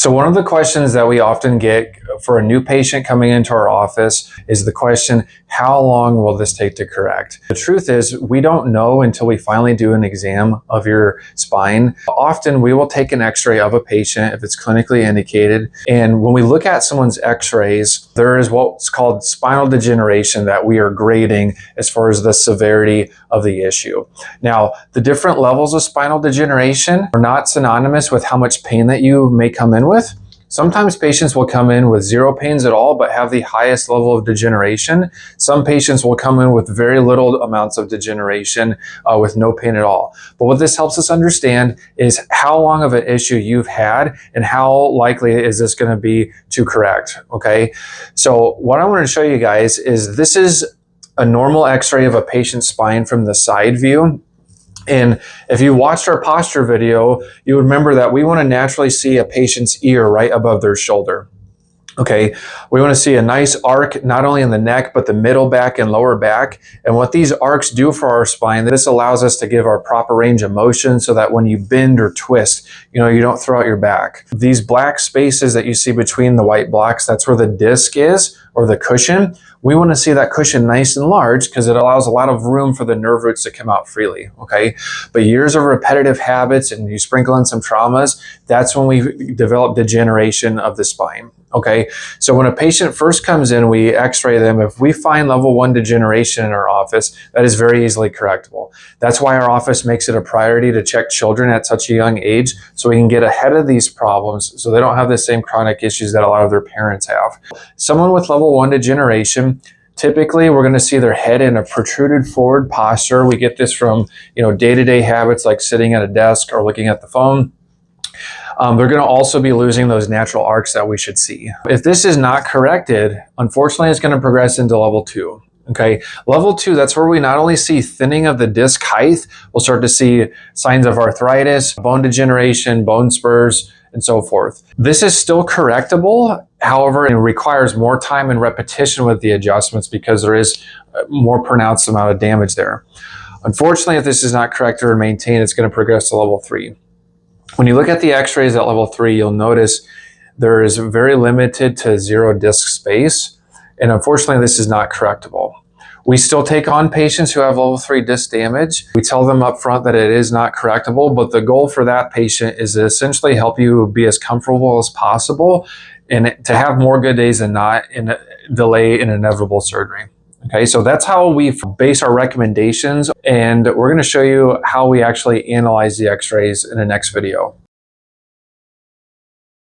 So one of the questions that we often get for a new patient coming into our office is the question, how long will this take to correct? The truth is, we don't know until we finally do an exam of your spine. Often we will take an x-ray of a patient if it's clinically indicated. And when we look at someone's x-rays, there is what's called spinal degeneration that we are grading as far as the severity of the issue. Now, the different levels of spinal degeneration are not synonymous with how much pain that you may come in with. Sometimes patients will come in with zero pains at all, but have the highest level of degeneration. Some patients will come in with very little amounts of degeneration with no pain at all. But what this helps us understand is how long of an issue you've had and how likely is this going to be to correct, okay? So what I want to show you guys is this is a normal x-ray of a patient's spine from the side view. And if you watched our posture video, you remember that we want to naturally see a patient's ear right above their shoulder. Okay, we want to see a nice arc, not only in the neck, but the middle back and lower back. And what these arcs do for our spine, this allows us to give our proper range of motion so that when you bend or twist, you don't throw out your back. These black spaces that you see between the white blocks, that's where the disc is, or the cushion. We want to see that cushion nice and large because it allows a lot of room for the nerve roots to come out freely, okay? But years of repetitive habits and you sprinkle in some traumas, that's when we develop degeneration of the spine, okay? So when a patient first comes in, we x-ray them. If we find level 1 degeneration in our office, that is very easily correctable. That's why our office makes it a priority to check children at such a young age so we can get ahead of these problems so they don't have the same chronic issues that a lot of their parents have. Someone with level 1 degeneration, typically we're going to see their head in a protruded forward posture. We get this from day-to-day habits like sitting at a desk or looking at the phone. They're going to also be losing those natural arcs that we should see. If this is not corrected, unfortunately, it's going to progress into level 2. Okay, level 2, that's where we not only see thinning of the disc height, we'll start to see signs of arthritis, bone degeneration, bone spurs, and so forth. This is still correctable. However, it requires more time and repetition with the adjustments because there is a more pronounced amount of damage there. Unfortunately, if this is not corrected or maintained, it's going to progress to level 3. When you look at the x-rays at level 3, you'll notice there is very limited to zero disc space. And unfortunately, this is not correctable. We still take on patients who have level 3 disc damage. We tell them up front that it is not correctable, but the goal for that patient is to essentially help you be as comfortable as possible and to have more good days than not and delay an inevitable surgery. Okay, so that's how we base our recommendations, and we're going to show you how we actually analyze the x-rays in the next video.